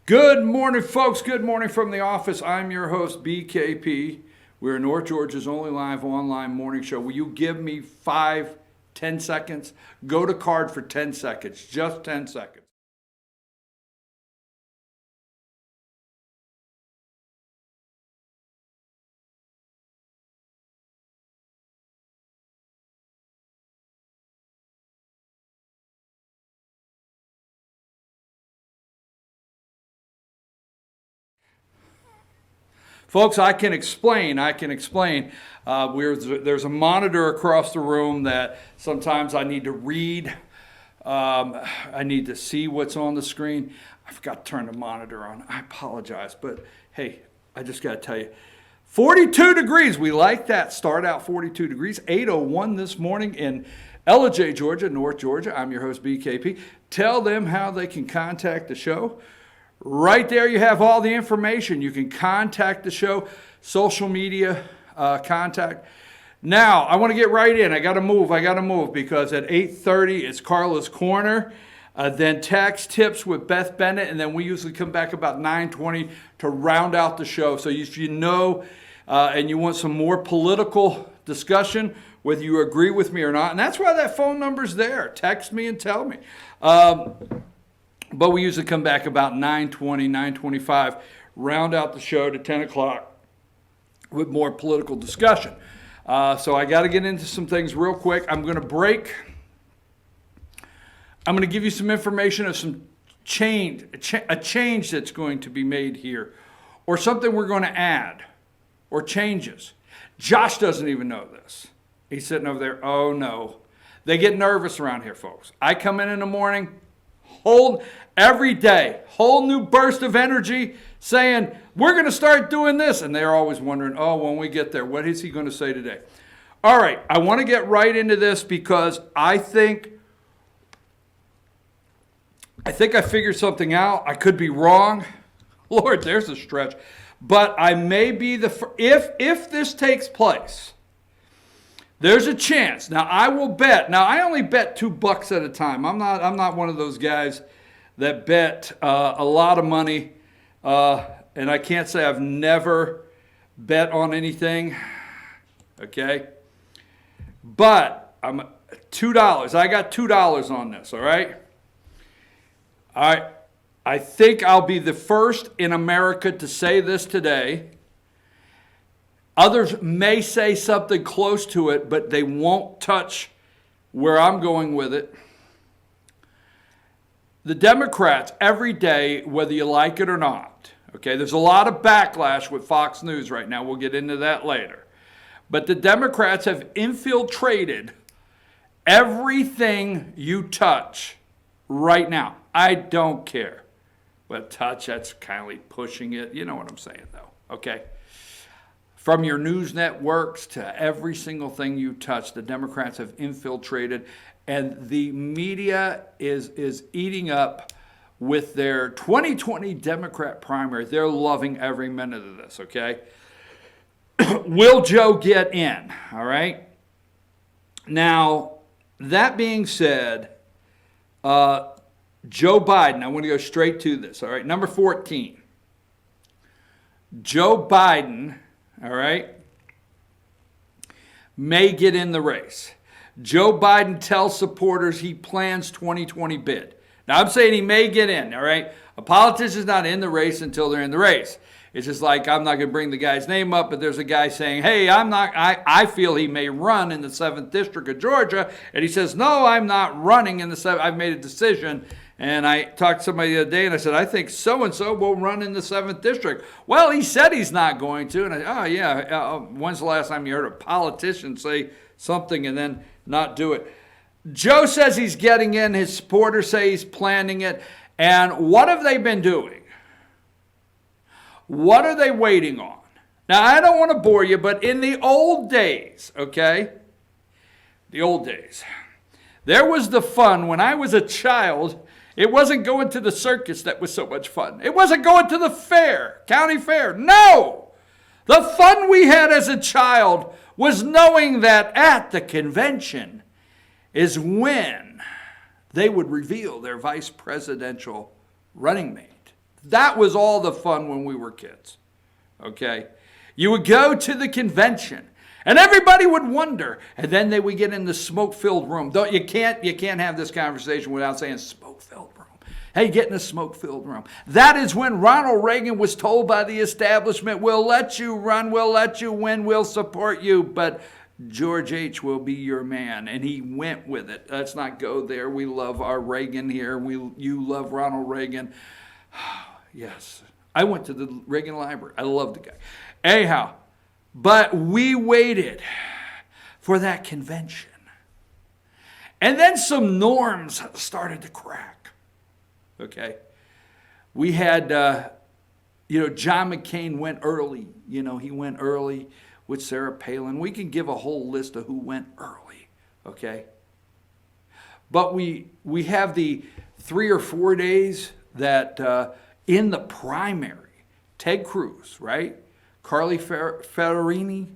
Good morning, folks. Good morning from the office. I'm your host, BKP. We're North Georgia's only live online morning show. Will you give me 10 seconds? Go to card for 10 seconds, just 10 seconds. Folks, I can explain. There's a monitor across the room that sometimes I need to read. I need to see what's on the screen. I forgot to turn the monitor on. I apologize, but hey, I just got to tell you, 42 degrees. We like that. Start out 42 degrees. 8:01 this morning in Ellijay, Georgia, North Georgia. I'm your host, BKP. Tell them how they can contact the show. Right there you have all the information. You can contact the show, social media contact. Now, I want to get right in. I got to move because at 8:30 it's Carla's Corner, then tax tips with Beth Bennett, and then we usually come back about 9:20 to round out the show. So if you know and you want some more political discussion, whether you agree with me or not, and that's why that phone number's there. Text me and tell me. But we usually come back about 9:20, 9:25, round out the show to 10 o'clock with more political discussion. So I got to get into some things real quick. I'm going to break. I'm going to give you some information of some change, a change that's going to be made here, or something we're going to add, or changes. Josh doesn't even know this. He's sitting over there. Oh, no. They get nervous around here, folks. I come in the morning, every day, whole new burst of energy saying, we're going to start doing this. And they're always wondering, oh, when we get there, what is he going to say today? All right, I want to get right into this because I think I figured something out. I could be wrong. Lord, there's a stretch. But I may be if this takes place, there's a chance. Now, I will bet. Now, I only bet $2 at a time. I'm not one of those guys that bet a lot of money. And I can't say I've never bet on anything. Okay? But I'm $2. I got $2 on this, all right? I think I'll be the first in America to say this today. Others may say something close to it, but they won't touch where I'm going with it. The Democrats, every day, whether you like it or not, okay, there's a lot of backlash with Fox News right now. We'll get into that later. But the Democrats have infiltrated everything you touch right now. I don't care. But touch, that's kind of like pushing it. You know what I'm saying, though, okay? From your news networks to every single thing you touch, the Democrats have infiltrated, and the media is eating up with their 2020 Democrat primary. They're loving every minute of this, okay? Will Joe get in, all right? Now, that being said, Joe Biden, I want to go straight to this, all right? Number 14. Joe Biden, all right, may get in the race. Joe Biden tells supporters he plans 2020 bid. Now, I'm saying he may get in, all right? A politician's not in the race until they're in the race. It's just like, I'm not going to bring the guy's name up, but there's a guy saying, hey, I feel he may run in the 7th District of Georgia. And he says, no, I'm not running in the 7th. I've made a decision. And I talked to somebody the other day, and I said, I think so-and-so will run in the 7th District. Well, he said he's not going to. And I said, oh, yeah, when's the last time you heard a politician say something and then not do it? Joe says he's getting in. His supporters say he's planning it. And what have they been doing? What are they waiting on? Now, I don't want to bore you, but in the old days, okay, the old days, there was the fun. When I was a child, it wasn't going to the circus that was so much fun. It wasn't going to the fair, county fair. No! The fun we had as a child was knowing that at the convention is when they would reveal their vice presidential running mate. That was all the fun when we were kids. Okay? You would go to the convention, and everybody would wonder, and then they would get in the smoke-filled room. You can't have this conversation without saying smoke-filled room. Hey, get in a smoke-filled room. That is when Ronald Reagan was told by the establishment, we'll let you run, we'll let you win, we'll support you, but George H. will be your man. And he went with it. Let's not go there. We love our Reagan here. You love Ronald Reagan. Yes. I went to the Reagan Library. I love the guy. Anyhow, but we waited for that convention. And then some norms started to crack. Okay? We had, John McCain went early. He went early with Sarah Palin. We can give a whole list of who went early. Okay? But we have the 3 or 4 days that in the primary, Ted Cruz, right? Carly Federini,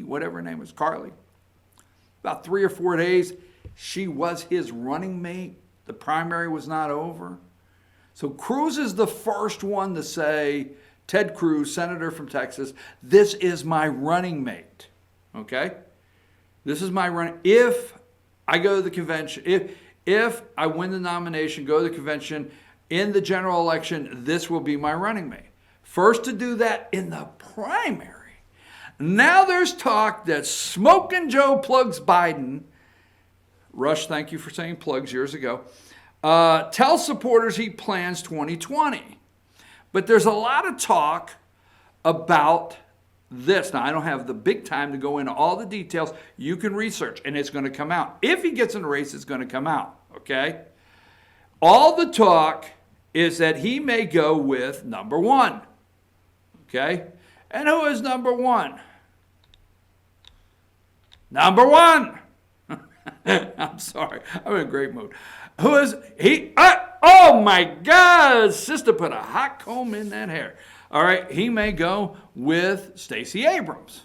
whatever her name is, Carly. About 3 or 4 days, she was his running mate. The primary was not over. So Cruz is the first one to say, Ted Cruz, senator from Texas, this is my running mate. Okay? This is my running. If I go to the convention, if I win the nomination, go to the convention, in the general election, this will be my running mate. First to do that in the primary. Now there's talk that Smokin' Joe plugs Biden. Rush, thank you for saying plugs years ago. Tells supporters he plans 2020. But there's a lot of talk about this. Now, I don't have the big time to go into all the details. You can research, and it's going to come out. If he gets in the race, it's going to come out, okay? All the talk is that he may go with number one, okay? And who is number one? Number one! I'm sorry. I'm in a great mood. Who is he? Oh my God! Sister put a hot comb in that hair. All right, he may go with Stacey Abrams.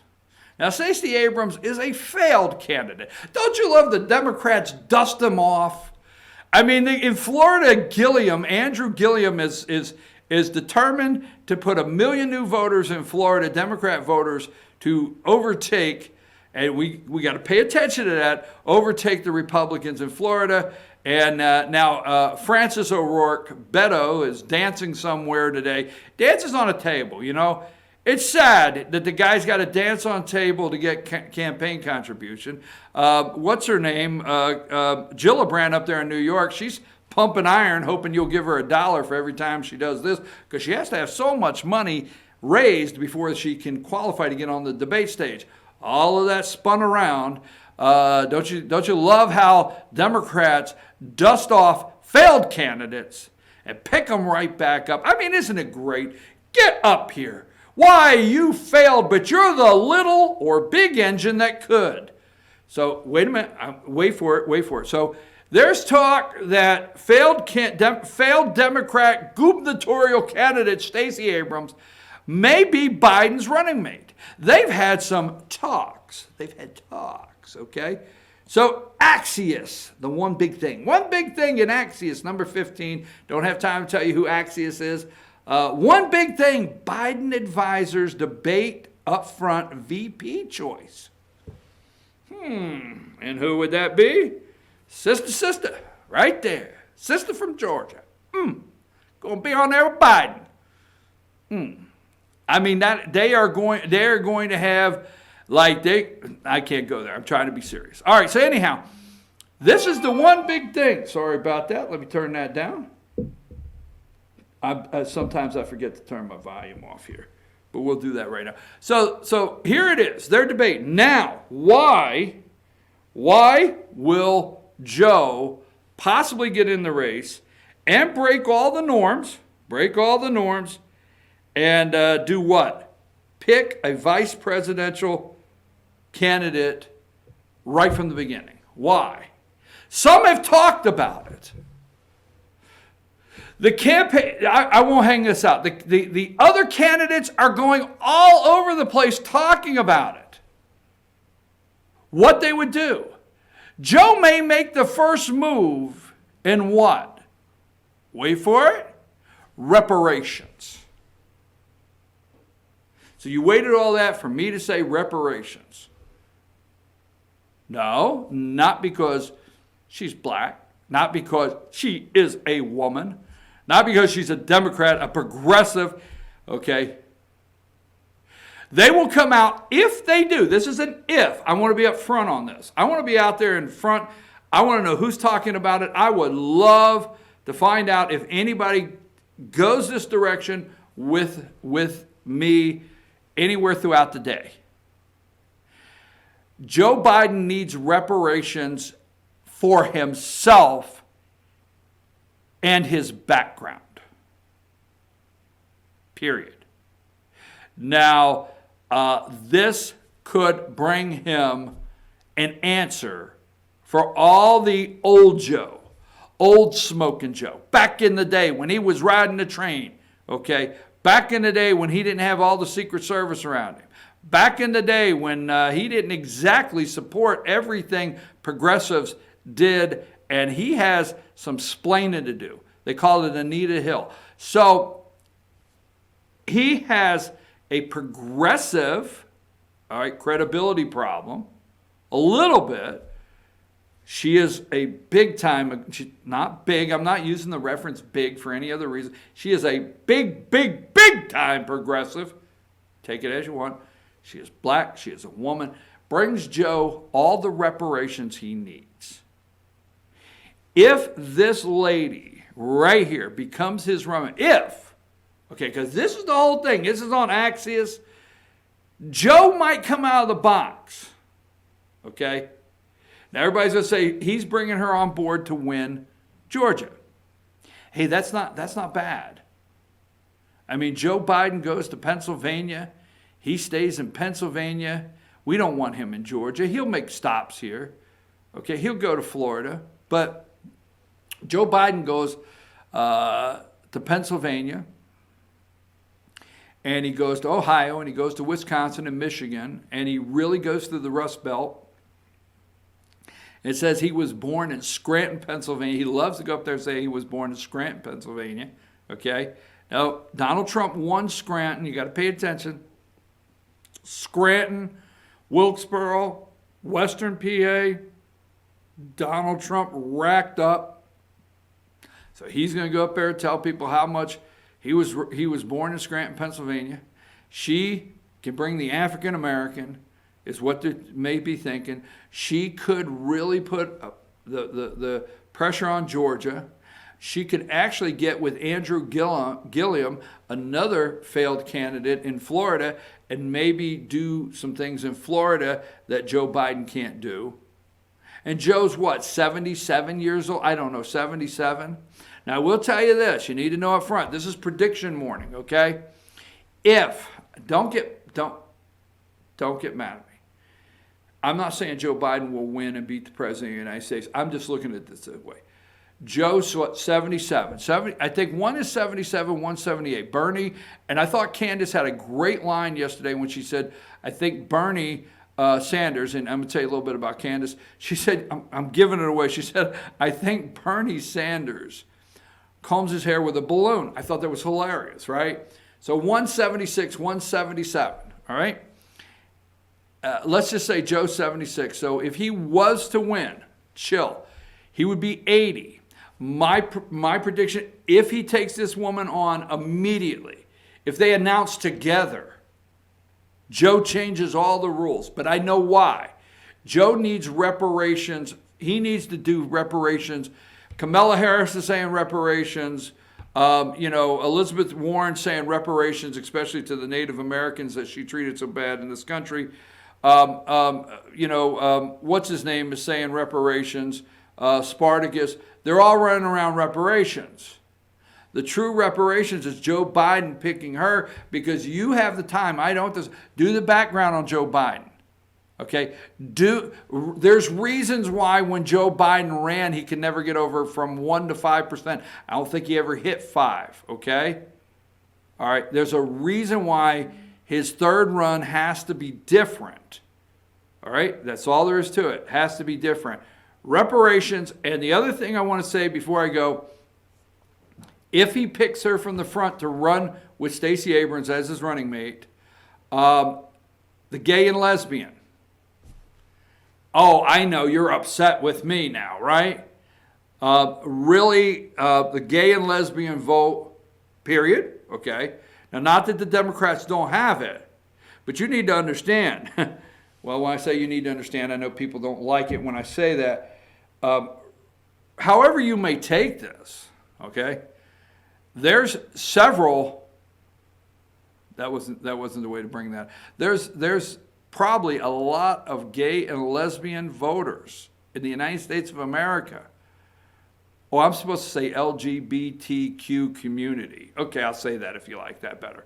Now, Stacey Abrams is a failed candidate. Don't you love the Democrats dust him off? I mean, in Florida, Andrew Gilliam is determined to put 1 million new voters in Florida, Democrat voters, to overtake, and we got to pay attention to that, overtake the Republicans in Florida. And now Francis O'Rourke, Beto, is dancing somewhere today. Dances on a table, It's sad that the guy's got to dance on a table to get campaign contribution. What's her name? Gillibrand up there in New York. She's pumping iron, hoping you'll give her $1 for every time she does this, because she has to have so much money raised before she can qualify to get on the debate stage. All of that spun around. Don't you love how Democrats dust off failed candidates and pick them right back up? I mean, isn't it great? Get up here. Why, you failed, but you're the little or big engine that could. So, wait a minute. Wait for it. So, there's talk that failed Democrat gubernatorial candidate Stacey Abrams may be Biden's running mate. They've had some talks. Okay? So, Axios, the one big thing. One big thing in Axios, number 15. Don't have time to tell you who Axios is. One big thing, Biden advisors debate upfront VP choice. And who would that be? Sister, right there. Sister from Georgia. Gonna be on there with Biden. I mean, they're going to have, I can't go there. I'm trying to be serious. All right, so anyhow, this is the one big thing. Sorry about that. Let me turn that down. Sometimes I forget to turn my volume off here, but we'll do that right now. So here it is. They're debating. Now, why will Joe possibly get in the race and break all the norms, and do what? Pick a vice presidential candidate right from the beginning. Why? Some have talked about it. The campaign, I won't hang this out. The other candidates are going all over the place talking about it. What they would do. Joe may make the first move in what? Wait for it. reparations. So you waited all that for me to say reparations. No, not because she's black, not because she is a woman, not because she's a Democrat, a progressive, okay? They will come out, if they do, this is an if, I want to be up front on this. I want to be out there in front. I want to know who's talking about it. I would love to find out if anybody goes this direction with me anywhere throughout the day. Joe Biden needs reparations for himself and his background. Period. Now, this could bring him an answer for all the old Joe, old smoking Joe, back in the day when he was riding the train, okay? Back in the day when he didn't have all the Secret Service around him. Back in the day when he didn't exactly support everything progressives did, and he has some splaining to do. They call it Anita Hill. So he has a progressive, all right, credibility problem, a little bit. She is a big time, not big, I'm not using the reference big for any other reason. She is a big, big, big time progressive. Take it as you want. She is black, she is a woman, brings Joe all the reparations he needs. If this lady right here becomes his running, okay, because this is the whole thing, this is on Axios, Joe might come out of the box, okay? Now everybody's going to say he's bringing her on board to win Georgia. Hey, that's not bad. I mean, Joe Biden goes to Pennsylvania. He stays in Pennsylvania. We don't want him in Georgia. He'll make stops here. Okay, he'll go to Florida. But Joe Biden goes to Pennsylvania, and he goes to Ohio, and he goes to Wisconsin and Michigan, and he really goes through the Rust Belt. It says he was born in Scranton, Pennsylvania. He loves to go up there and say he was born in Scranton, Pennsylvania. Okay? Now, Donald Trump won Scranton. You got to pay attention. Scranton, Wilkesboro, Western PA, Donald Trump racked up. So he's going to go up there and tell people how much he was born in Scranton, Pennsylvania. She can bring the African American, is what they may be thinking. She could really put the pressure on Georgia. She could actually get with Andrew Gillum, another failed candidate in Florida, and maybe do some things in Florida that Joe Biden can't do. And Joe's what, 77 years old? I don't know, 77? Now, I will tell you this. You need to know up front. This is prediction morning, okay? Don't get mad at me. I'm not saying Joe Biden will win and beat the president of the United States. I'm just looking at this way. Joe's what, 77. I think one is 77, one's 78. Bernie, and I thought Candace had a great line yesterday when she said, I think Bernie Sanders, and I'm going to tell you a little bit about Candace. She said, I'm giving it away. She said, I think Bernie Sanders combs his hair with a balloon. I thought that was hilarious, right? So 176, 177, all right? Let's just say Joe's 76. So if he was to win, chill, he would be 80. My prediction, if he takes this woman on immediately, if they announce together, Joe changes all the rules. But I know why. Joe needs reparations. He needs to do reparations. Kamala Harris is saying reparations. Elizabeth Warren saying reparations, especially to the Native Americans that she treated so bad in this country. What's his name is saying reparations. Spartacus. They're all running around reparations. The true reparations is Joe Biden picking her because you have the time. I don't. Do the background on Joe Biden. Okay? There's reasons why when Joe Biden ran, he could never get over from 1 to 5%. I don't think he ever hit 5. Okay? All right. There's a reason why his third run has to be different. All right? That's all there is to it. It has to be different. Reparations, and the other thing I want to say before I go, if he picks her from the front to run with Stacey Abrams as his running mate, the gay and lesbian. Oh, I know you're upset with me now, right? Really, the gay and lesbian vote, period, okay? Now, not that the Democrats don't have it, but you need to understand. Well, when I say you need to understand, I know people don't like it when I say that. However you may take this, okay, there's several, that wasn't the way to bring that. There's probably a lot of gay and lesbian voters in the United States of America. Oh, I'm supposed to say LGBTQ community. Okay, I'll say that if you like that better.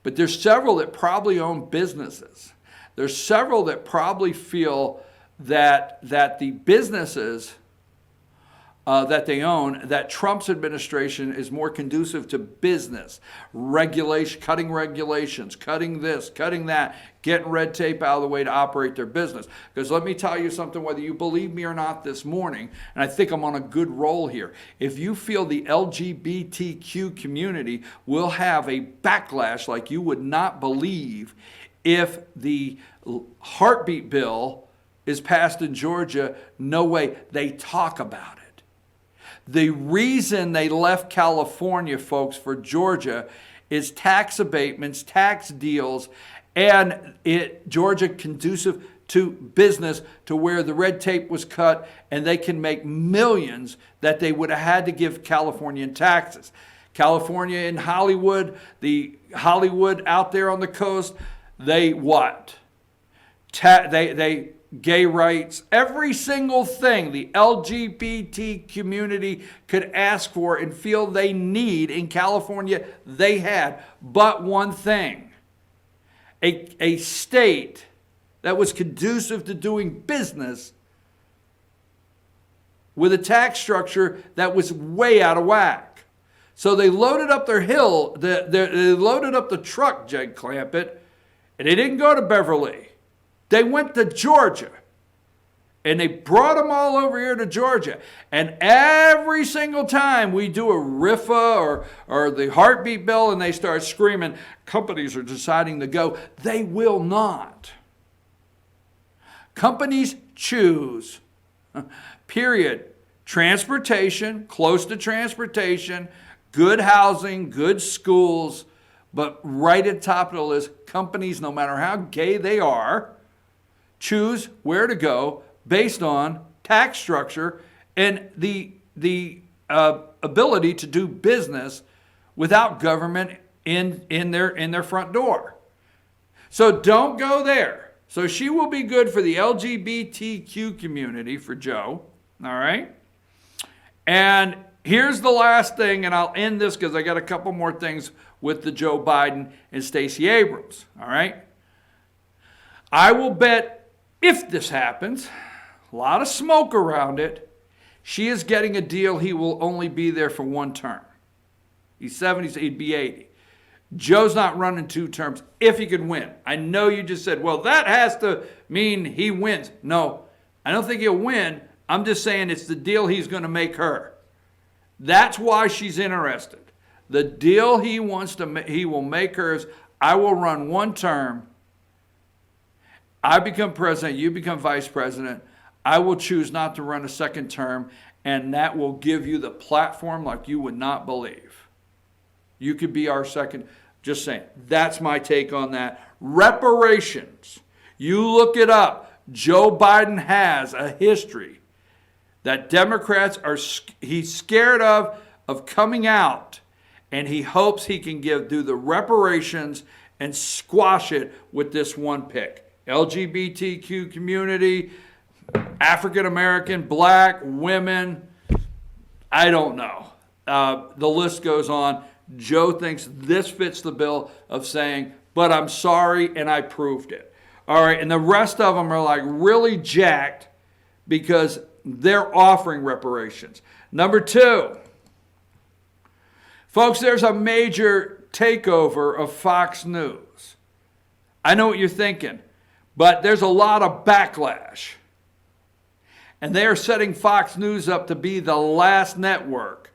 But there's several that probably own businesses. There's several that probably feel that the businesses that they own, that Trump's administration is more conducive to business, regulation, cutting regulations, cutting this, cutting that, getting red tape out of the way to operate their business. Because let me tell you something, whether you believe me or not this morning, and I think I'm on a good roll here, if you feel the LGBTQ community will have a backlash like you would not believe if the heartbeat bill is passed in Georgia, no way, they talk about it. The reason they left California, folks, for Georgia is tax abatements, tax deals, and Georgia conducive to business to where the red tape was cut and they can make millions that they would have had to give California in taxes. California in Hollywood, the Hollywood out there on the coast, they what? They gay rights, every single thing the LGBT community could ask for and feel they need in California, they had. But one thing, a state that was conducive to doing business with a tax structure that was way out of whack. So they loaded up their hill, they loaded up the truck, Jed Clampett, and they didn't go to Beverly. They went to Georgia, and they brought them all over here to Georgia. And every single time we do a RIFA or the heartbeat bill and they start screaming, companies are deciding to go, they will not. Companies choose, period. Transportation, close to transportation, good housing, good schools, but right at the top of the list, companies, no matter how gay they are, choose where to go based on tax structure and the ability to do business without government in their front door. So don't go there. So she will be good for the LGBTQ community, for Joe, all right? And here's the last thing, and I'll end this because I got a couple more things with the Joe Biden and Stacey Abrams, all right? I will bet if this happens, a lot of smoke around it, she is getting a deal he will only be there for one term. He's 70, so he'd be 80. Joe's not running 2 terms if he could win. I know you just said, well, that has to mean he wins. No, I don't think he'll win. I'm just saying it's the deal he's going to make her. That's why she's interested. The deal he will make her is, I will run 1 term. I become president, you become vice president. I will choose not to run a 2nd term, and that will give you the platform like you would not believe. You could be our second, just saying. That's my take on that. Reparations. You look it up. Joe Biden has a history that Democrats he's scared of coming out, and he hopes he can do the reparations and squash it with this one pick. LGBTQ community, African American, black, women, I don't know. The list goes on. Joe thinks this fits the bill of saying, but I'm sorry and I proved it. All right, and the rest of them are like really jacked because they're offering reparations. Number 2, folks, there's a major takeover of Fox News. I know what you're thinking, but there's a lot of backlash. And they are setting Fox News up to be the last network.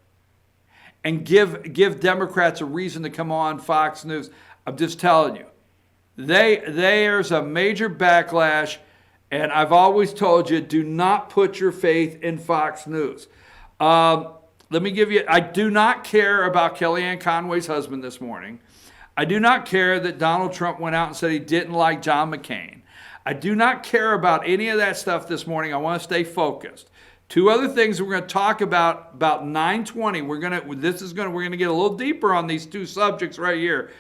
and give Democrats a reason to come on Fox News. I'm just telling you, there's a major backlash, and I've always told you, do not put your faith in Fox News. Let me give you, I do not care about Kellyanne Conway's husband this morning. I do not care that Donald Trump went out and said he didn't like John McCain. I do not care about any of that stuff this morning. I want to stay focused. Two other things that we're going to talk about 9:20. We're going to get a little deeper on these two subjects right here.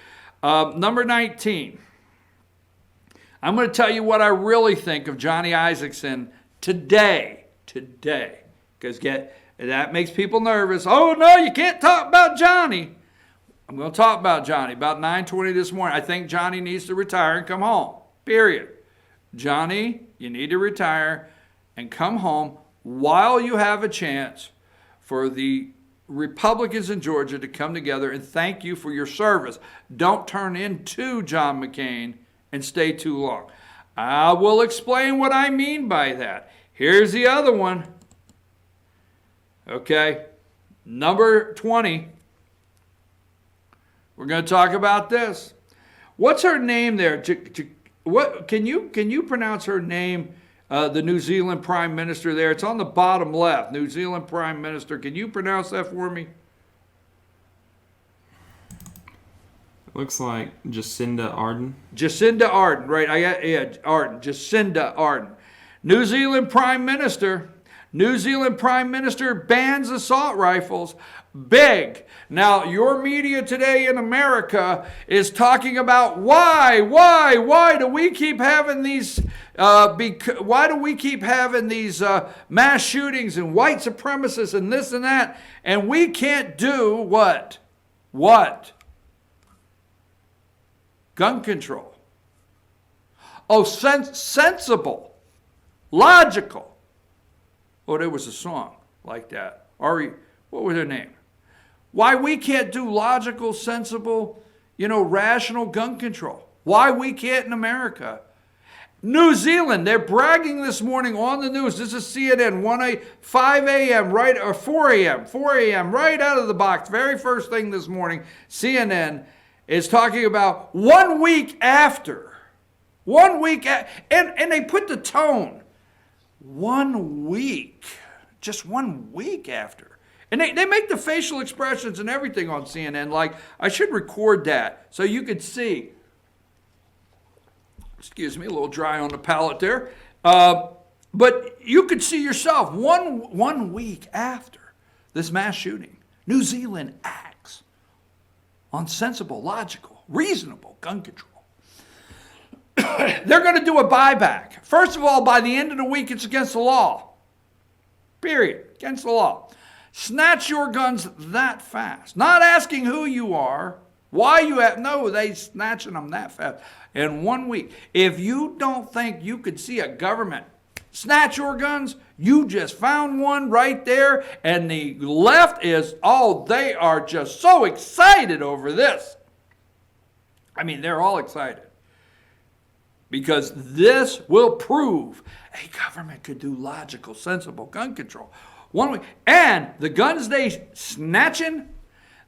Number 19. I'm going to tell you what I really think of Johnny Isakson today, because that makes people nervous. Oh no, you can't talk about Johnny. I'm going to talk about Johnny about 9:20 this morning. I think Johnny needs to retire and come home. Period. Johnny, you need to retire and come home while you have a chance for the Republicans in Georgia to come together and thank you for your service. Don't turn into John McCain and stay too long. I will explain what I mean by that. Here's the other one. Okay, number 20. We're going to talk about this. What's her name there? What can you pronounce her name? The New Zealand Prime Minister there. It's on the bottom left. New Zealand Prime Minister. Can you pronounce that for me? Looks like Jacinda Ardern. Jacinda Ardern, right? Ardern. Jacinda Ardern. New Zealand Prime Minister. New Zealand Prime Minister bans assault rifles. Big. Now, your media today in America is talking about why do we keep having these mass shootings and white supremacists and this and that, and we can't do what? Gun control. Oh, sensible, logical. Oh, there was a song like that. Ari, what was her name? Why we can't do logical, sensible, rational gun control. Why we can't in America. New Zealand, they're bragging this morning on the news. This is CNN, 5 a.m., right, or 4 a.m., right out of the box. Very first thing this morning, CNN is talking about 1 week after. And they put the tone. 1 week. Just 1 week after. And they make the facial expressions and everything on CNN. Like, I should record that so you could see. Excuse me, a little dry on the palate there. But you could see yourself 1 week after this mass shooting. New Zealand acts on sensible, logical, reasonable gun control. They're going to do a buyback. First of all, by the end of the week, it's against the law. Period. Against the law. Snatch your guns that fast. Not asking who you are, why you have. No, they snatching them that fast. In 1 week. If you don't think you could see a government snatch your guns, you just found one right there. And the left is, they are just so excited over this. I mean, they're all excited. Because this will prove a government could do logical, sensible gun control. 1 week. And the guns they snatching,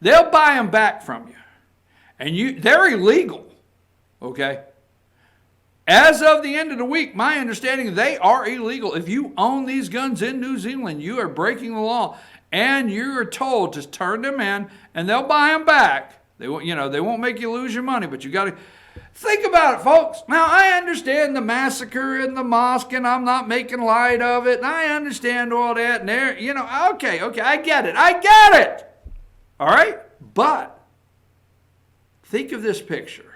they'll buy them back from you. And they're illegal. Okay? As of the end of the week, my understanding, they are illegal. If you own these guns in New Zealand, you are breaking the law. And you're told to turn them in, and they'll buy them back. They won't make you lose your money, but you got to think about it, folks. Now, I understand the massacre in the mosque, and I'm not making light of it, and I understand all that, and okay, I get it. All right? But think of this picture.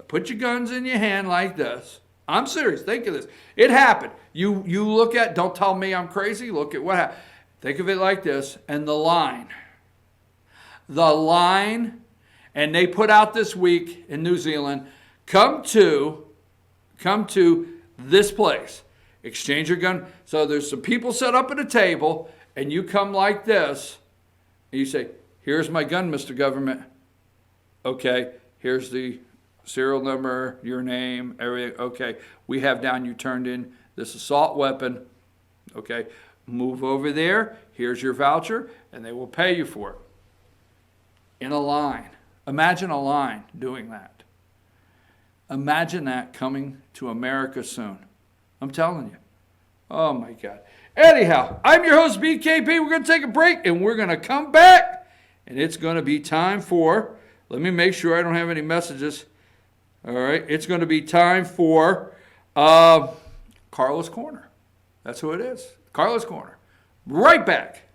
Put your guns in your hand like this. I'm serious. Think of this. It happened. You look at, don't tell me I'm crazy, look at what happened. Think of it like this, and the line, and they put out this week in New Zealand, come to this place, exchange your gun. So there's some people set up at a table, and you come like this, and you say, here's my gun, Mr. Government. Okay, here's the serial number, your name, everything. Okay, we have down you turned in this assault weapon. Okay, move over there. Here's your voucher, and they will pay you for it. in a line. Imagine a line doing that. Imagine that coming to America soon. I'm telling you. Oh my God. Anyhow, I'm your host, BKP. We're going to take a break and we're going to come back. And it's going to be time for, let me make sure I don't have any messages. All right. It's going to be time for Carla's Corner. That's who it is. Carla's Corner. Right back.